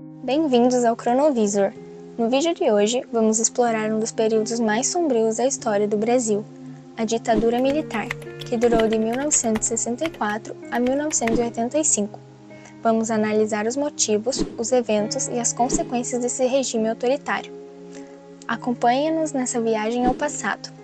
Bem-vindos ao Cronovisor. No vídeo de hoje, vamos explorar um dos períodos mais sombrios da história do Brasil, a ditadura militar, que durou de 1964 a 1985. Vamos analisar os motivos, os eventos e as consequências desse regime autoritário. Acompanhe-nos nessa viagem ao passado.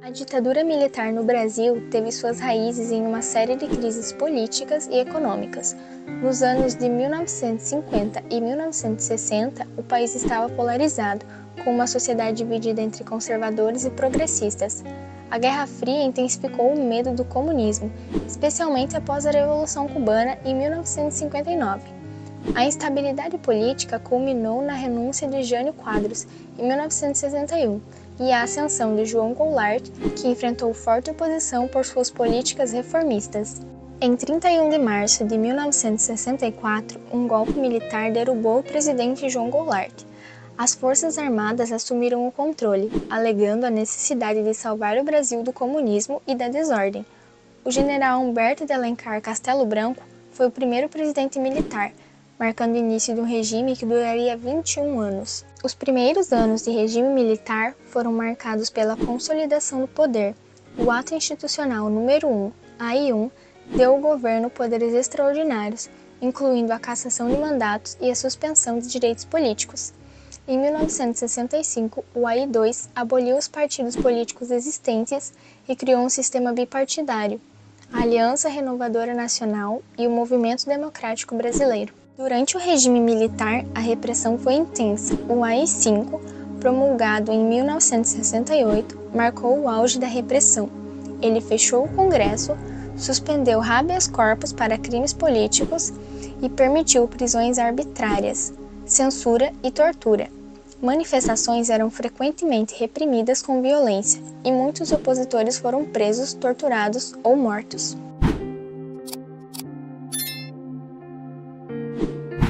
A ditadura militar no Brasil teve suas raízes em uma série de crises políticas e econômicas. Nos anos de 1950 e 1960, o país estava polarizado, com uma sociedade dividida entre conservadores e progressistas. A Guerra Fria intensificou o medo do comunismo, especialmente após a Revolução Cubana em 1959. A instabilidade política culminou na renúncia de Jânio Quadros, em 1961, e a ascensão de João Goulart, que enfrentou forte oposição por suas políticas reformistas. Em 31 de março de 1964, um golpe militar derrubou o presidente João Goulart. As Forças Armadas assumiram o controle, alegando a necessidade de salvar o Brasil do comunismo e da desordem. O general Humberto de Alencar Castelo Branco foi o primeiro presidente militar, marcando o início de um regime que duraria 21 anos. Os primeiros anos de regime militar foram marcados pela consolidação do poder. O Ato Institucional número 1, AI-1, deu ao governo poderes extraordinários, incluindo a cassação de mandatos e a suspensão de direitos políticos. Em 1965, o AI-2 aboliu os partidos políticos existentes e criou um sistema bipartidário, a Aliança Renovadora Nacional e o Movimento Democrático Brasileiro. Durante o regime militar, a repressão foi intensa. O AI-5, promulgado em 1968, marcou o auge da repressão. Ele fechou o Congresso, suspendeu habeas corpus para crimes políticos e permitiu prisões arbitrárias, censura e tortura. Manifestações eram frequentemente reprimidas com violência e muitos opositores foram presos, torturados ou mortos.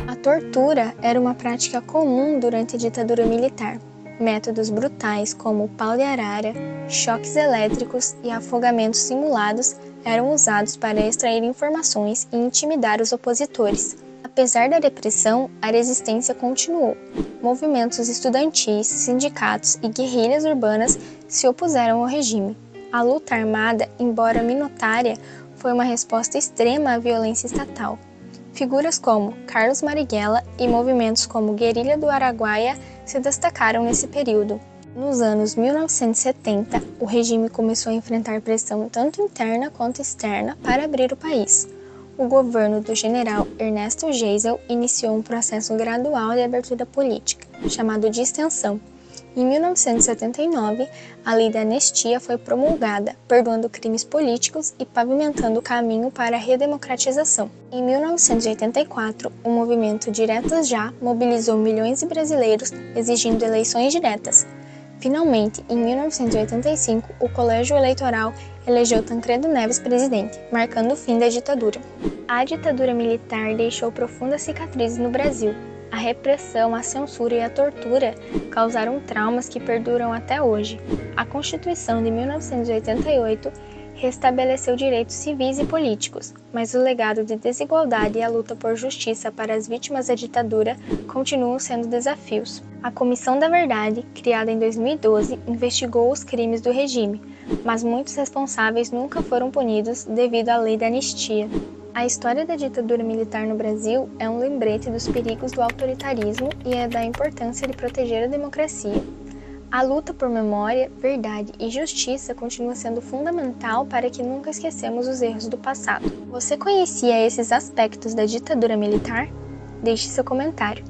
A tortura era uma prática comum durante a ditadura militar. Métodos brutais como pau de arara, choques elétricos e afogamentos simulados eram usados para extrair informações e intimidar os opositores. Apesar da repressão, a resistência continuou. Movimentos estudantis, sindicatos e guerrilhas urbanas se opuseram ao regime. A luta armada, embora minoritária, foi uma resposta extrema à violência estatal. Figuras como Carlos Marighella e movimentos como Guerrilha do Araguaia se destacaram nesse período. Nos anos 1970, o regime começou a enfrentar pressão tanto interna quanto externa para abrir o país. O governo do general Ernesto Geisel iniciou um processo gradual de abertura política, chamado de extensão. Em 1979, a Lei da Anistia foi promulgada, perdoando crimes políticos e pavimentando o caminho para a redemocratização. Em 1984, o movimento Diretas Já mobilizou milhões de brasileiros exigindo eleições diretas. Finalmente, em 1985, o Colégio Eleitoral elegeu Tancredo Neves presidente, marcando o fim da ditadura. A ditadura militar deixou profundas cicatrizes no Brasil. A repressão, a censura e a tortura causaram traumas que perduram até hoje. A Constituição de 1988 restabeleceu direitos civis e políticos, mas o legado de desigualdade e a luta por justiça para as vítimas da ditadura continuam sendo desafios. A Comissão da Verdade, criada em 2012, investigou os crimes do regime, mas muitos responsáveis nunca foram punidos devido à Lei da Anistia. A história da ditadura militar no Brasil é um lembrete dos perigos do autoritarismo e é da importância de proteger a democracia. A luta por memória, verdade e justiça continua sendo fundamental para que nunca esqueçamos os erros do passado. Você conhecia esses aspectos da ditadura militar? Deixe seu comentário.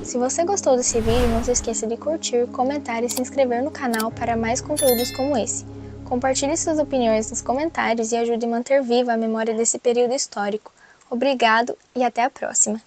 Se você gostou desse vídeo, não se esqueça de curtir, comentar e se inscrever no canal para mais conteúdos como esse. Compartilhe suas opiniões nos comentários e ajude a manter viva a memória desse período histórico. Obrigado e até a próxima!